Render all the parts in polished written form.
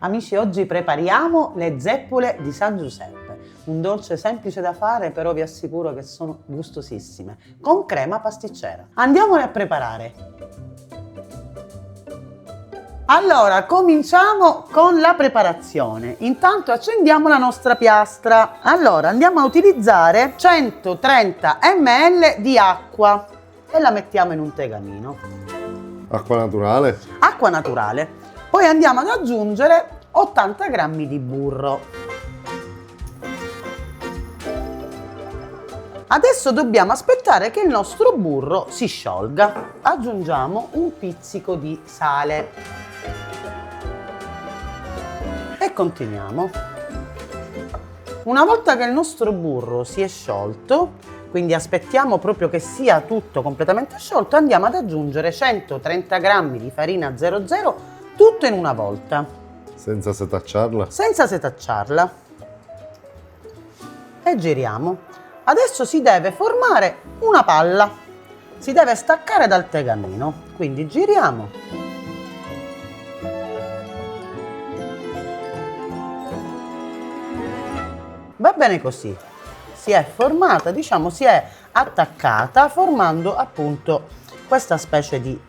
Amici, oggi prepariamo le zeppole di San Giuseppe, un dolce semplice da fare, però vi assicuro che sono gustosissime, con crema pasticcera. Andiamole a preparare. Allora, cominciamo con la preparazione. Intanto accendiamo la nostra piastra. Allora, andiamo a utilizzare 130 ml di acqua e la mettiamo in un tegamino. Acqua naturale? Acqua naturale. Poi andiamo ad aggiungere 80 g di burro. Adesso dobbiamo aspettare che il nostro burro si sciolga. Aggiungiamo un pizzico di sale. E continuiamo. Una volta che il nostro burro si è sciolto, quindi aspettiamo proprio che sia tutto completamente sciolto, andiamo ad aggiungere 130 g di farina 00, tutto in una volta. Senza setacciarla? Senza setacciarla. E giriamo. Adesso si deve formare una palla. Si deve staccare dal tegamino. Quindi giriamo. Va bene così. Si è formata, diciamo, si è attaccata, formando appunto questa specie di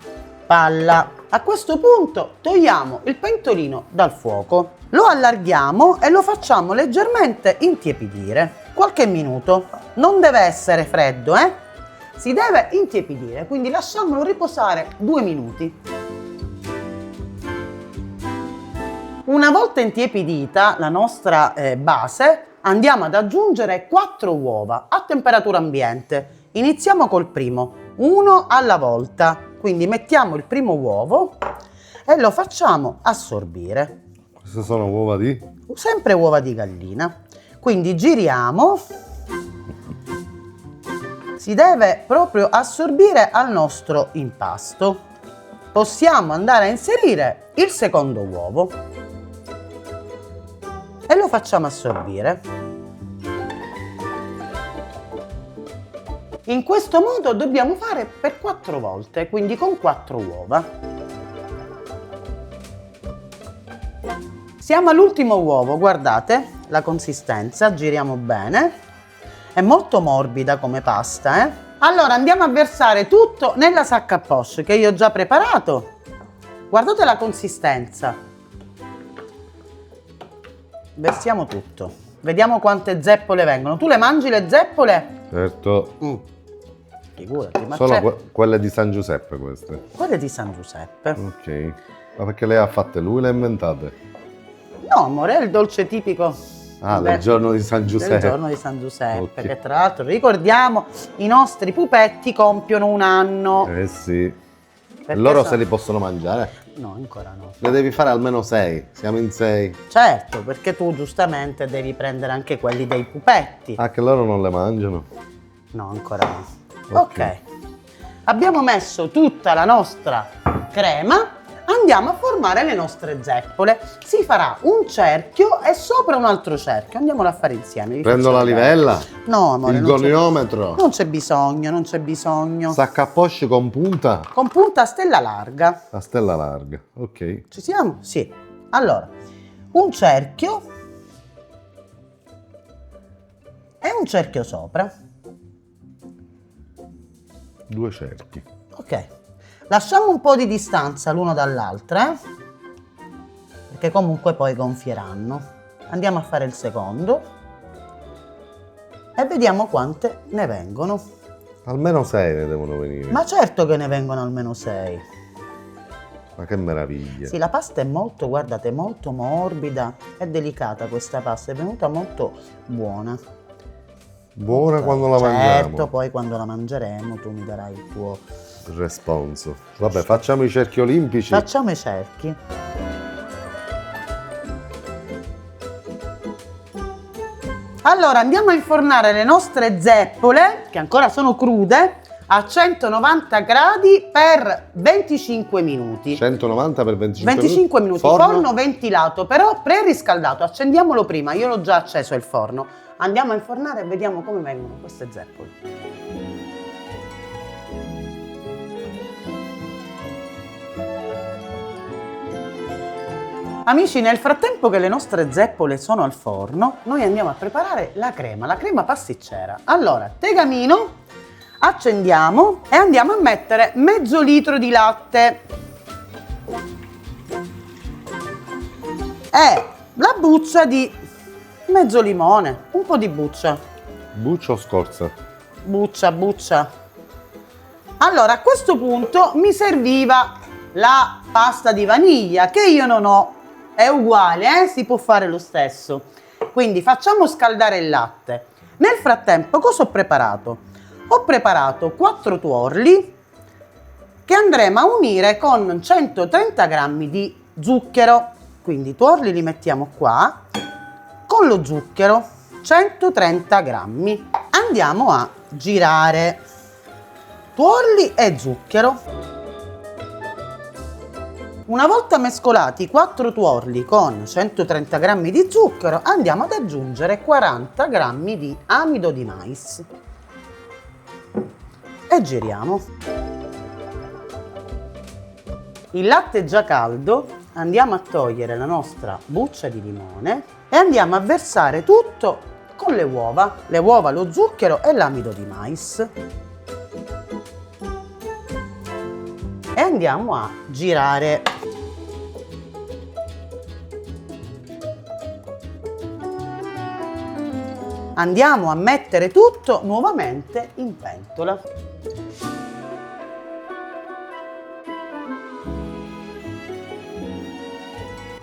palla. A questo punto togliamo il pentolino dal fuoco, lo allarghiamo e lo facciamo leggermente intiepidire, qualche minuto. Non deve essere freddo, si deve intiepidire, quindi lasciamolo riposare 2 minuti. Una volta intiepidita la nostra base, andiamo ad aggiungere 4 uova a temperatura ambiente. Iniziamo col primo, uno alla volta. Quindi mettiamo il primo uovo e lo facciamo assorbire. Queste sono uova di? Sempre uova di gallina. Quindi giriamo. Si deve proprio assorbire al nostro impasto. Possiamo andare a inserire il secondo uovo e lo facciamo assorbire. In questo modo dobbiamo fare per 4 volte, quindi con 4 uova. Siamo all'ultimo uovo, guardate la consistenza, giriamo bene. È molto morbida come pasta, Allora andiamo a versare tutto nella sacca a poche che io ho già preparato. Guardate la consistenza. Versiamo tutto. Vediamo quante zeppole vengono. Tu le mangi le zeppole? Certo. Figurati, ma sono quelle di San Giuseppe queste? Quelle di San Giuseppe. Ok. Ma perché le ha fatte lui, le ha inventate? No, amore, è il dolce tipico. Del giorno di San Giuseppe. Del giorno di San Giuseppe, Okay. che tra l'altro ricordiamo i nostri pupetti compiono 1 anno. Sì. Perché Loro se li possono mangiare? No, ancora no. Ne devi fare almeno 6. Siamo in 6. Certo, perché tu giustamente devi prendere anche quelli dei pupetti. Ah, che loro non le mangiano? No, ancora no. Ok. Ok. Abbiamo messo tutta la nostra crema. Andiamo a formare le nostre zeppole. Si farà un cerchio e sopra un altro cerchio. Andiamolo a fare insieme. Vi Prendo faccio la vedere. livella? No, amore. Il non c'è- goniometro? Non c'è bisogno, non c'è bisogno. Sacca a poche con punta? Con punta a stella larga. A stella larga. Ok. Ci siamo? Sì. Allora, un cerchio e un cerchio sopra. 2 cerchi. Ok. Lasciamo un po' di distanza l'uno dall'altra, perché comunque poi gonfieranno. Andiamo a fare il secondo e vediamo quante ne vengono. Almeno 6 ne devono venire. Ma certo che ne vengono almeno 6. Ma che meraviglia. Sì, la pasta è molto, guardate, molto morbida, è delicata questa pasta, è venuta molto buona. Buona quando la mangiamo. Certo, poi quando la mangeremo tu mi darai il tuo... Responso. Vabbè, facciamo i cerchi olimpici. Facciamo i cerchi. Allora andiamo a infornare le nostre zeppole, che ancora sono crude, a 190 gradi per 25 minuti. 190 per 25 minuti, forno ventilato, però preriscaldato. Accendiamolo prima, io l'ho già acceso il forno. Andiamo a infornare e vediamo come vengono queste zeppole. Amici, nel frattempo che le nostre zeppole sono al forno, noi andiamo a preparare la crema pasticcera. Allora, tegamino, accendiamo e andiamo a mettere mezzo litro di latte e la buccia di mezzo limone, un po' di buccia. Buccia o scorza? Buccia. Allora, a questo punto mi serviva la pasta di vaniglia, che io non ho. È uguale, si può fare lo stesso. Quindi facciamo scaldare il latte. Nel frattempo cosa ho preparato? Ho preparato 4 tuorli che andremo a unire con 130 grammi di zucchero. Quindi i tuorli li mettiamo qua con lo zucchero, 130 grammi. Andiamo a girare tuorli e zucchero. Una volta mescolati i 4 tuorli con 130 grammi di zucchero, andiamo ad aggiungere 40 grammi di amido di mais e giriamo. Il latte è già caldo, andiamo a togliere la nostra buccia di limone e andiamo a versare tutto con le uova, lo zucchero e l'amido di mais. E andiamo a girare. Andiamo a mettere tutto nuovamente in pentola.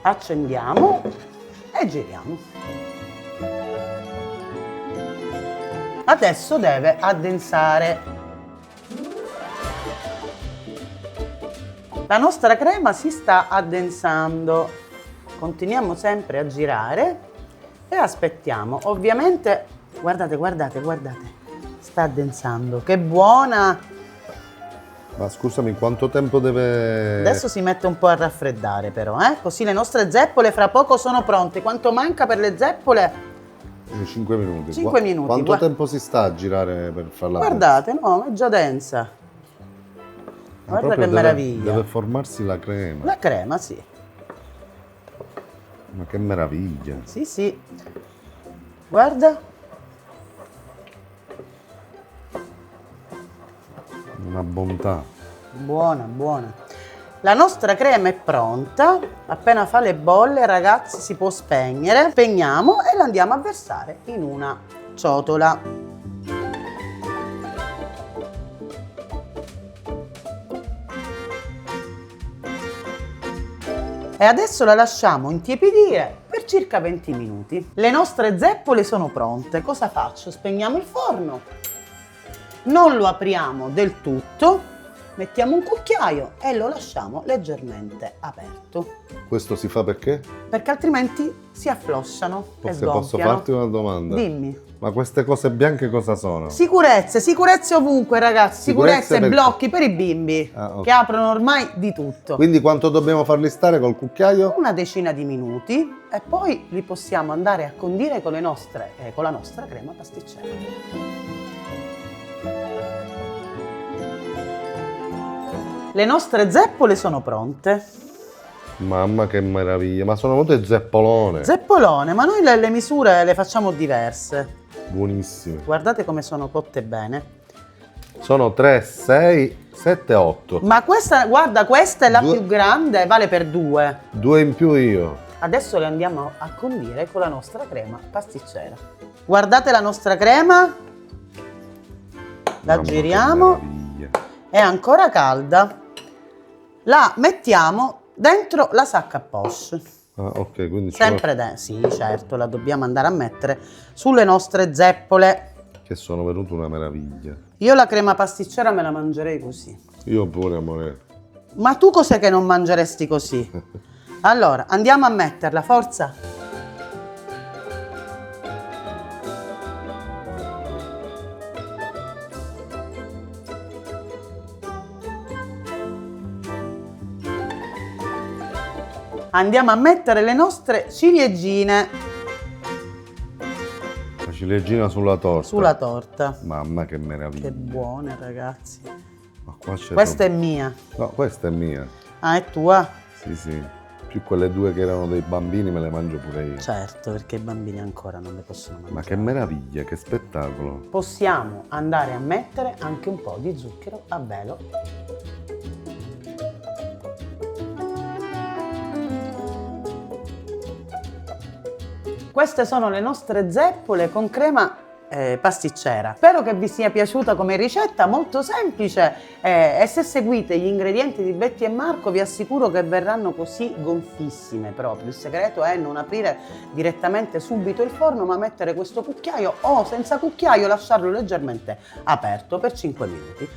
Accendiamo e giriamo. Adesso deve addensare. La nostra crema si sta addensando. Continuiamo sempre a girare e aspettiamo. Ovviamente, guardate, sta addensando. Che buona! Ma scusami, quanto tempo deve... Adesso si mette un po' a raffreddare però, così le nostre zeppole fra poco sono pronte. Quanto manca per le zeppole? 5 minuti. 5 minuti. Quanto tempo si sta a girare per farla? Guardate, no, è già densa. Guarda che meraviglia. Deve formarsi la crema. La crema, sì. Ma che meraviglia. Sì. Guarda. Una bontà. Buona. La nostra crema è pronta. Appena fa le bolle, ragazzi, si può spegnere. Spegniamo e la andiamo a versare in una ciotola. E adesso la lasciamo intiepidire per circa 20 minuti. Le nostre zeppole sono pronte. Cosa faccio? Spegniamo il forno. Non lo apriamo del tutto, mettiamo un cucchiaio e lo lasciamo leggermente aperto. Questo si fa perché? Perché altrimenti si afflosciano e Posso sgonfiano. farti una domanda? Dimmi. Ma queste cose bianche cosa sono? Sicurezze ovunque, ragazzi. Sicurezze e blocchi per i bimbi che aprono ormai di tutto. Quindi quanto dobbiamo farli stare col cucchiaio? Una decina di minuti e poi li possiamo andare a condire con la nostra crema pasticcera. Le nostre zeppole sono pronte. Mamma che meraviglia, ma sono venute zeppolone. Zeppolone, ma noi le misure le facciamo diverse. Buonissime. Guardate come sono cotte bene. Sono 3, 6, 7, 8. Ma questa, guarda, questa è la più grande, vale per 2. 2 in più io. Adesso le andiamo a condire con la nostra crema pasticcera. Guardate la nostra crema. La giriamo. È ancora calda. La mettiamo dentro la sacca a poche. Ah, ok, quindi sempre dentro. Sì, certo, la dobbiamo andare a mettere sulle nostre zeppole. Che sono venute una meraviglia. Io la crema pasticcera me la mangerei così. Io pure, amore. Ma tu cos'è che non mangeresti così? Allora, andiamo a metterla, forza. Andiamo a mettere le nostre ciliegine. La ciliegina sulla torta. Sulla torta. Mamma che meraviglia. Che buone, ragazzi. Ma qua c'è questa è mia. No, questa è mia. Ah, è tua? Sì. Più quelle due che erano dei bambini me le mangio pure io. Certo, perché i bambini ancora non le possono mangiare. Ma che meraviglia, che spettacolo. Possiamo andare a mettere anche un po' di zucchero a velo. Queste sono le nostre zeppole con crema pasticcera. Spero che vi sia piaciuta come ricetta, molto semplice, e se seguite gli ingredienti di Betty e Marco vi assicuro che verranno così gonfissime proprio. Il segreto è non aprire direttamente subito il forno, ma mettere questo cucchiaio o senza cucchiaio lasciarlo leggermente aperto per 5 minuti.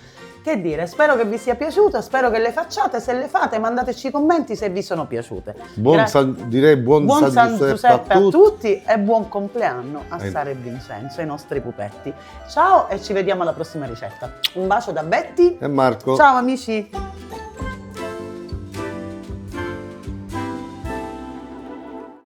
Che dire, spero che vi sia piaciuta, spero che le facciate, se le fate mandateci i commenti se vi sono piaciute. Direi buon San Giuseppe a tutti e buon compleanno a Sara e Vincenzo, i nostri pupetti. Ciao e ci vediamo alla prossima ricetta. Un bacio da Betty e Marco. Ciao amici!